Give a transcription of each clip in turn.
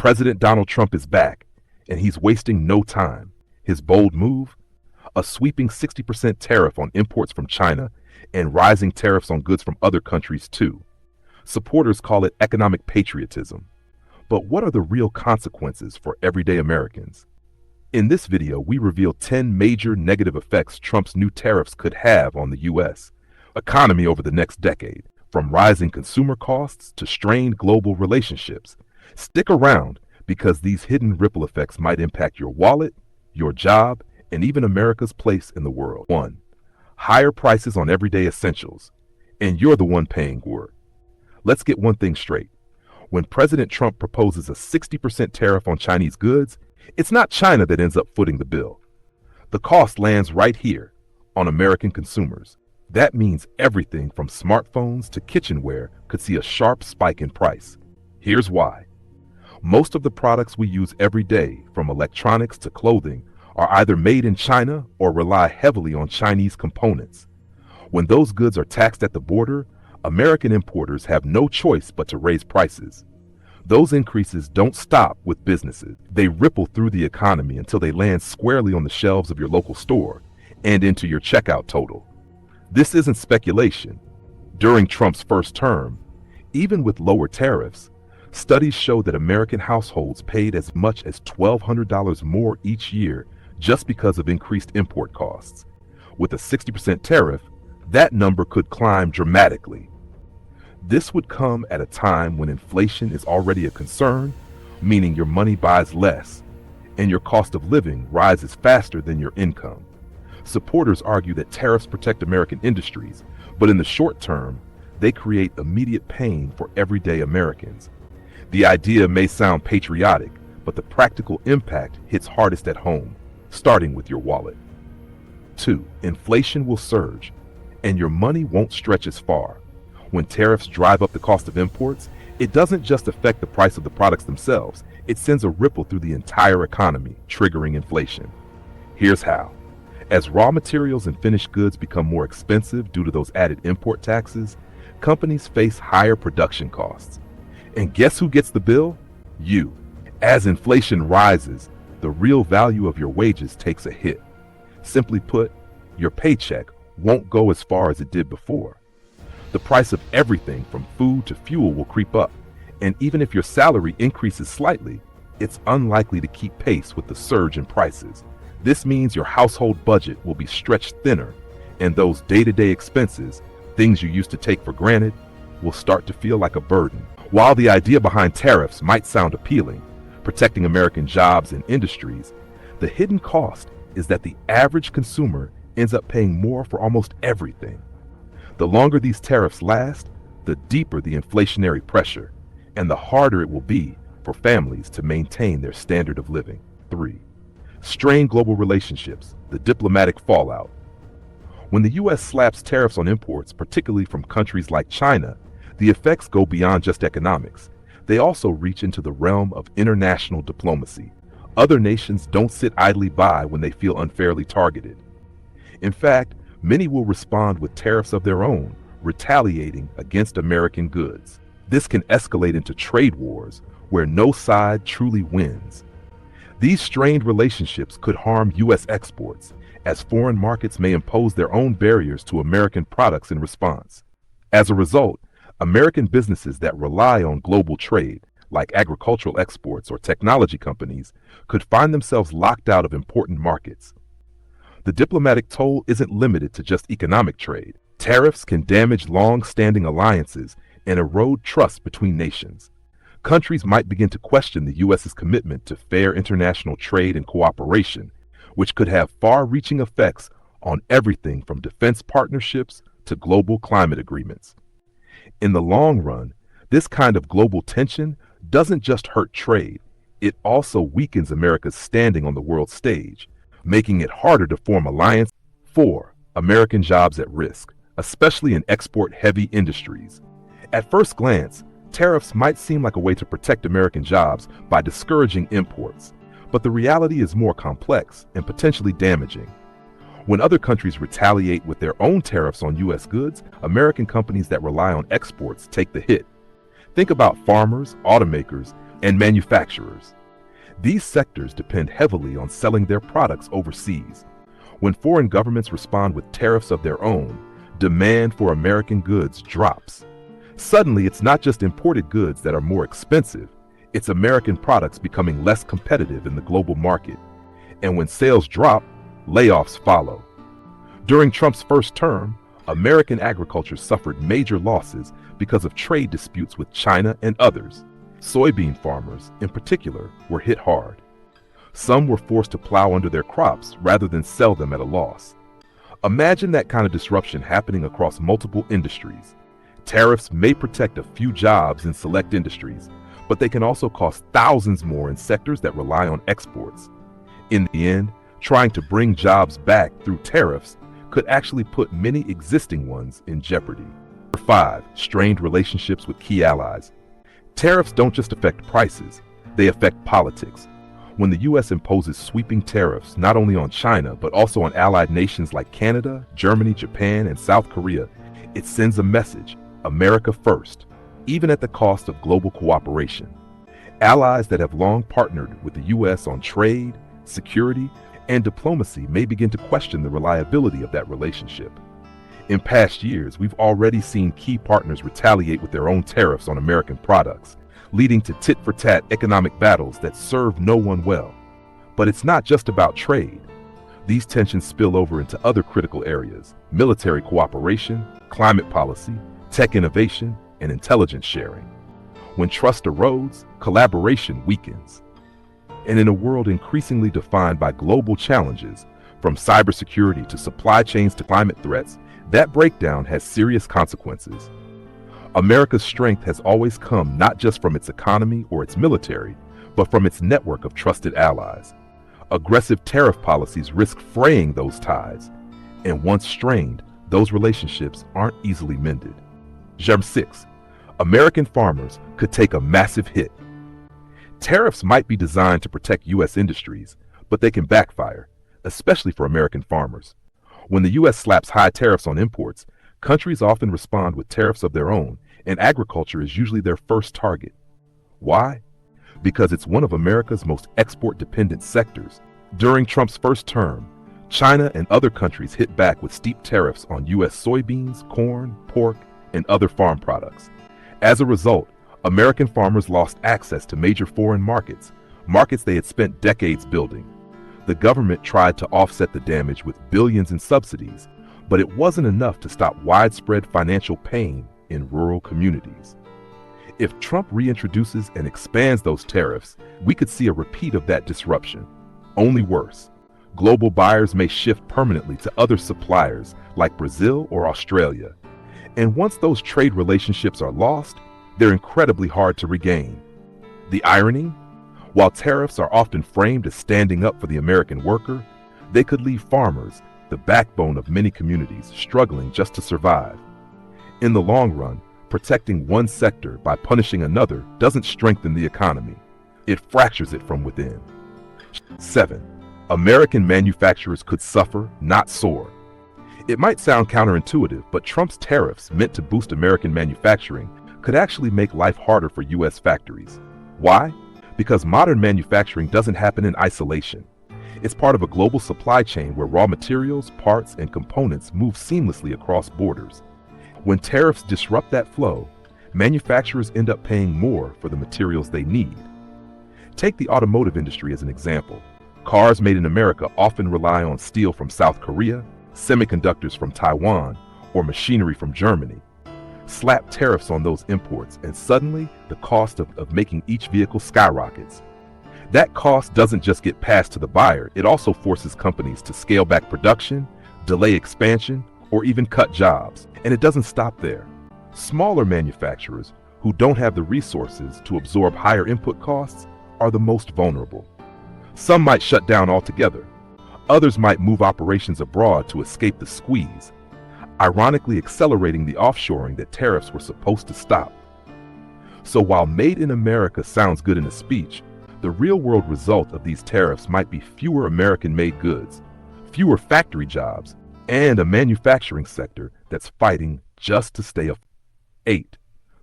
President Donald Trump is back, and he's wasting no time. His bold move? A sweeping 60% tariff on imports from China and rising tariffs on goods from other countries too. Supporters call it economic patriotism. But what are the real consequences for everyday Americans? In this video, we reveal 10 major negative effects Trump's new tariffs could have on the U.S. economy over the next decade, from rising consumer costs to strained global relationships. Stick around, because these hidden ripple effects might impact your wallet, your job, and even America's place in the world. 1. Higher prices on everyday essentials. And you're the one paying for it. Let's get one thing straight. When President Trump proposes a 60% tariff on Chinese goods, it's not China that ends up footing the bill. The cost lands right here, on American consumers. That means everything from smartphones to kitchenware could see a sharp spike in price. Here's why. Most of the products we use every day, from electronics to clothing, are either made in China or rely heavily on Chinese components. When those goods are taxed at the border, American importers have no choice but to raise prices. Those increases don't stop with businesses. They ripple through the economy until they land squarely on the shelves of your local store and into your checkout total. This isn't speculation. During Trump's first term, even with lower tariffs, studies show that American households paid as much as $1,200 more each year just because of increased import costs. With a 60% tariff, that number could climb dramatically. This would come at a time when inflation is already a concern, meaning your money buys less, and your cost of living rises faster than your income. Supporters argue that tariffs protect American industries, but in the short term, they create immediate pain for everyday Americans. The idea may sound patriotic, but the practical impact hits hardest at home, starting with your wallet. 2. Inflation will surge, and your money won't stretch as far. When tariffs drive up the cost of imports, it doesn't just affect the price of the products themselves, it sends a ripple through the entire economy, triggering inflation. Here's how. As raw materials and finished goods become more expensive due to those added import taxes, companies face higher production costs. And guess who gets the bill? You. As inflation rises, the real value of your wages takes a hit. Simply put, your paycheck won't go as far as it did before. The price of everything from food to fuel will creep up, and even if your salary increases slightly, it's unlikely to keep pace with the surge in prices. This means your household budget will be stretched thinner, and those day-to-day expenses, things you used to take for granted, will start to feel like a burden. While the idea behind tariffs might sound appealing, protecting American jobs and industries, the hidden cost is that the average consumer ends up paying more for almost everything. The longer these tariffs last, the deeper the inflationary pressure, and the harder it will be for families to maintain their standard of living. 3. Strained global relationships, the diplomatic fallout. When the U.S. slaps tariffs on imports, particularly from countries like China, the effects go beyond just economics. They also reach into the realm of international diplomacy. Other nations don't sit idly by when they feel unfairly targeted. In fact, many will respond with tariffs of their own, retaliating against American goods. This can escalate into trade wars where no side truly wins. These strained relationships could harm U.S. exports, as foreign markets may impose their own barriers to American products in response. As a result, American businesses that rely on global trade, like agricultural exports or technology companies, could find themselves locked out of important markets. The diplomatic toll isn't limited to just economic trade. Tariffs can damage long-standing alliances and erode trust between nations. Countries might begin to question the U.S.'s commitment to fair international trade and cooperation, which could have far-reaching effects on everything from defense partnerships to global climate agreements. In the long run, this kind of global tension doesn't just hurt trade, it also weakens America's standing on the world stage, making it harder to form alliances. 4. American jobs at risk, especially in export-heavy industries. At first glance, tariffs might seem like a way to protect American jobs by discouraging imports, but the reality is more complex and potentially damaging. When other countries retaliate with their own tariffs on U.S. goods, American companies that rely on exports take the hit. Think about farmers, automakers, and manufacturers. These sectors depend heavily on selling their products overseas. When foreign governments respond with tariffs of their own, demand for American goods drops. Suddenly, it's not just imported goods that are more expensive, it's American products becoming less competitive in the global market. And when sales drop, layoffs follow. During Trump's first term, American agriculture suffered major losses because of trade disputes with China and others. Soybean farmers, in particular, were hit hard. Some were forced to plow under their crops rather than sell them at a loss. Imagine that kind of disruption happening across multiple industries. Tariffs may protect a few jobs in select industries, but they can also cost thousands more in sectors that rely on exports. In the end, trying to bring jobs back through tariffs could actually put many existing ones in jeopardy. Number 5. Strained relationships with key allies. Tariffs don't just affect prices, they affect politics. When the U.S. imposes sweeping tariffs not only on China but also on allied nations like Canada, Germany, Japan, and South Korea, it sends a message: America first, even at the cost of global cooperation. Allies that have long partnered with the U.S. on trade, security, and diplomacy may begin to question the reliability of that relationship. In past years, we've already seen key partners retaliate with their own tariffs on American products, leading to tit-for-tat economic battles that serve no one well. But it's not just about trade. These tensions spill over into other critical areas: military cooperation, climate policy, tech innovation, and intelligence sharing. When trust erodes, collaboration weakens. And in a world increasingly defined by global challenges, from cybersecurity to supply chains to climate threats, that breakdown has serious consequences. America's strength has always come not just from its economy or its military, but from its network of trusted allies. Aggressive tariff policies risk fraying those ties, and once strained, those relationships aren't easily mended. Number 6. American farmers could take a massive hit. Tariffs might be designed to protect U.S. industries, but they can backfire, especially for American farmers. When the U.S. slaps high tariffs on imports, countries often respond with tariffs of their own, and agriculture is usually their first target. Why? Because it's one of America's most export-dependent sectors. During Trump's first term, China and other countries hit back with steep tariffs on U.S. soybeans, corn, pork, and other farm products. As a result, American farmers lost access to major foreign markets they had spent decades building. The government tried to offset the damage with billions in subsidies, but it wasn't enough to stop widespread financial pain in rural communities. If Trump reintroduces and expands those tariffs, we could see a repeat of that disruption. Only worse. Global buyers may shift permanently to other suppliers like Brazil or Australia. And once those trade relationships are lost, they're incredibly hard to regain. The irony? While tariffs are often framed as standing up for the American worker, they could leave farmers, the backbone of many communities, struggling just to survive. In the long run, protecting one sector by punishing another doesn't strengthen the economy. It fractures it from within. 7. American manufacturers could suffer, not soar. It might sound counterintuitive, but Trump's tariffs meant to boost American manufacturing could actually make life harder for U.S. factories. Why? Because modern manufacturing doesn't happen in isolation. It's part of a global supply chain where raw materials, parts, and components move seamlessly across borders. When tariffs disrupt that flow, manufacturers end up paying more for the materials they need. Take the automotive industry as an example. Cars made in America often rely on steel from South Korea, semiconductors from Taiwan, or machinery from Germany. Slap tariffs on those imports, and suddenly the cost of making each vehicle skyrockets. That cost doesn't just get passed to the buyer, it also forces companies to scale back production, delay expansion, or even cut jobs. And it doesn't stop there. Smaller manufacturers who don't have the resources to absorb higher input costs are the most vulnerable. Some might shut down altogether. Others might move operations abroad to escape the squeeze, ironically accelerating the offshoring that tariffs were supposed to stop. So while Made in America sounds good in a speech, the real-world result of these tariffs might be fewer American-made goods, fewer factory jobs, and a manufacturing sector that's fighting just to stay afloat. 8.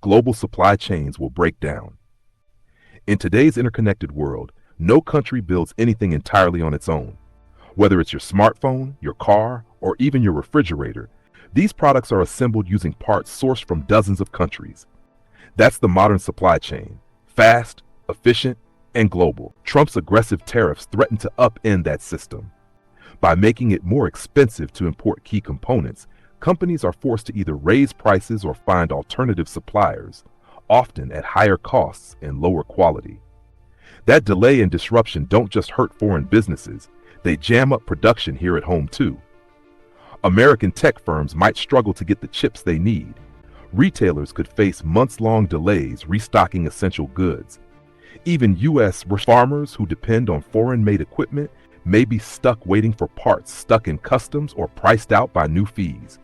Global supply chains will break down. In today's interconnected world, no country builds anything entirely on its own. Whether it's your smartphone, your car, or even your refrigerator, these products are assembled using parts sourced from dozens of countries. That's the modern supply chain: fast, efficient, and global. Trump's aggressive tariffs threaten to upend that system. By making it more expensive to import key components, companies are forced to either raise prices or find alternative suppliers, often at higher costs and lower quality. That delay and disruption don't just hurt foreign businesses, they jam up production here at home too. American tech firms might struggle to get the chips they need. Retailers could face months-long delays restocking essential goods. Even U.S. farmers who depend on foreign-made equipment may be stuck waiting for parts stuck in customs or priced out by new fees.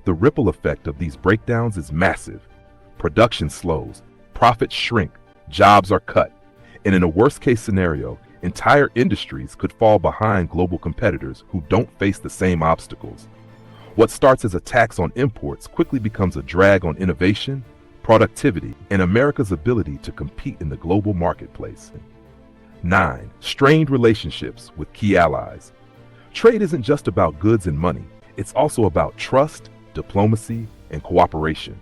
The ripple effect of these breakdowns is massive. Production slows, profits shrink, jobs are cut, and in a worst-case scenario, entire industries could fall behind global competitors who don't face the same obstacles. What starts as a tax on imports quickly becomes a drag on innovation, productivity, and America's ability to compete in the global marketplace. 9. Strained relationships with key allies. Trade isn't just about goods and money, it's also about trust, diplomacy, and cooperation.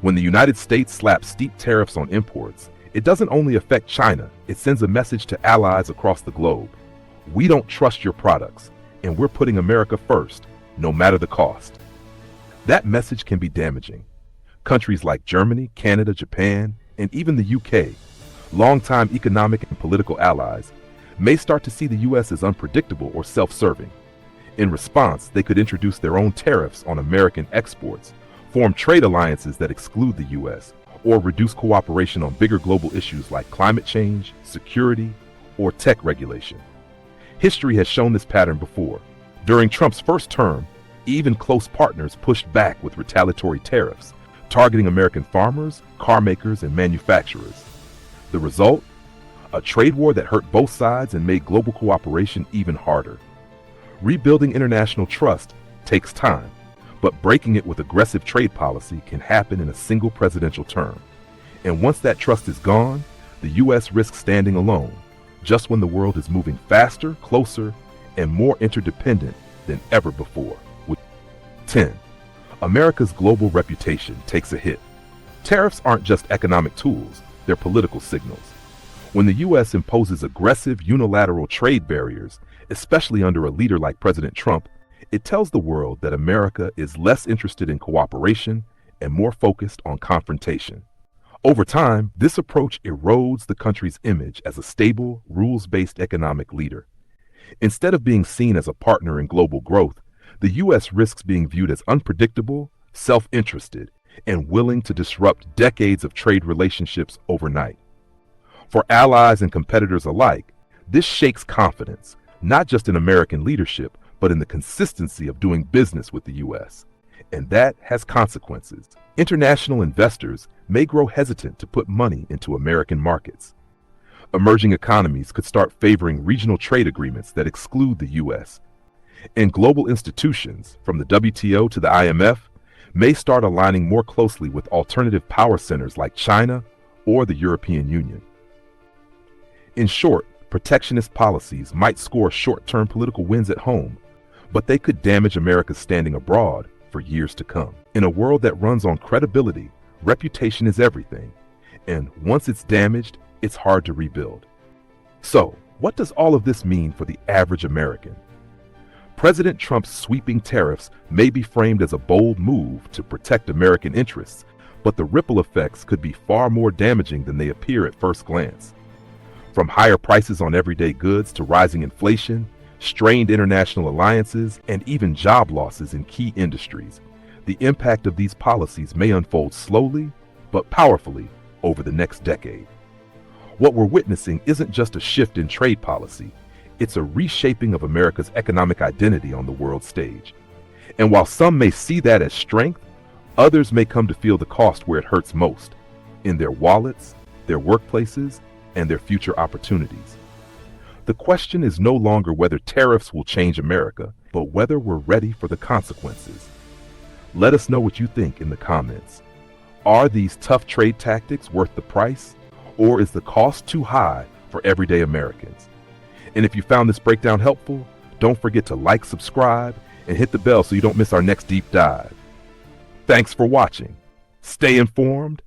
When the United States slaps steep tariffs on imports, it doesn't only affect China, it sends a message to allies across the globe. We don't trust your products, and we're putting America first, no matter the cost. That message can be damaging. Countries like Germany, Canada, Japan, and even the UK, longtime economic and political allies, may start to see the U.S. as unpredictable or self-serving. In response, they could introduce their own tariffs on American exports, form trade alliances that exclude the U.S., or reduce cooperation on bigger global issues like climate change, security, or tech regulation. History has shown this pattern before. During Trump's first term, even close partners pushed back with retaliatory tariffs, targeting American farmers, car makers, and manufacturers. The result? A trade war that hurt both sides and made global cooperation even harder. Rebuilding international trust takes time, but breaking it with aggressive trade policy can happen in a single presidential term. And once that trust is gone, the U.S. risks standing alone, just when the world is moving faster, closer, and more interdependent than ever before. 10. America's global reputation takes a hit. Tariffs aren't just economic tools, they're political signals. When the U.S. imposes aggressive unilateral trade barriers, especially under a leader like President Trump, it tells the world that America is less interested in cooperation and more focused on confrontation. Over time, this approach erodes the country's image as a stable, rules-based economic leader. Instead of being seen as a partner in global growth, the U.S. risks being viewed as unpredictable, self-interested, and willing to disrupt decades of trade relationships overnight. For allies and competitors alike, this shakes confidence, not just in American leadership, but in the consistency of doing business with the U.S. And that has consequences. International investors may grow hesitant to put money into American markets. Emerging economies could start favoring regional trade agreements that exclude the U.S. And global institutions, from the WTO to the IMF, may start aligning more closely with alternative power centers like China or the European Union. In short, protectionist policies might score short-term political wins at home, but they could damage America's standing abroad for years to come. In a world that runs on credibility, reputation is everything, and once it's damaged, it's hard to rebuild. So, what does all of this mean for the average American? President Trump's sweeping tariffs may be framed as a bold move to protect American interests, but the ripple effects could be far more damaging than they appear at first glance. From higher prices on everyday goods to rising inflation, strained international alliances, and even job losses in key industries, the impact of these policies may unfold slowly but powerfully over the next decade. What we're witnessing isn't just a shift in trade policy, it's a reshaping of America's economic identity on the world stage. And while some may see that as strength, others may come to feel the cost where it hurts most, in their wallets, their workplaces, and their future opportunities. The question is no longer whether tariffs will change America, but whether we're ready for the consequences. Let us know what you think in the comments. Are these tough trade tactics worth the price, Or is the cost too high for everyday Americans? And if you found this breakdown helpful, don't forget to like, subscribe, and hit the bell so you don't miss our next deep dive. Thanks for watching. Stay informed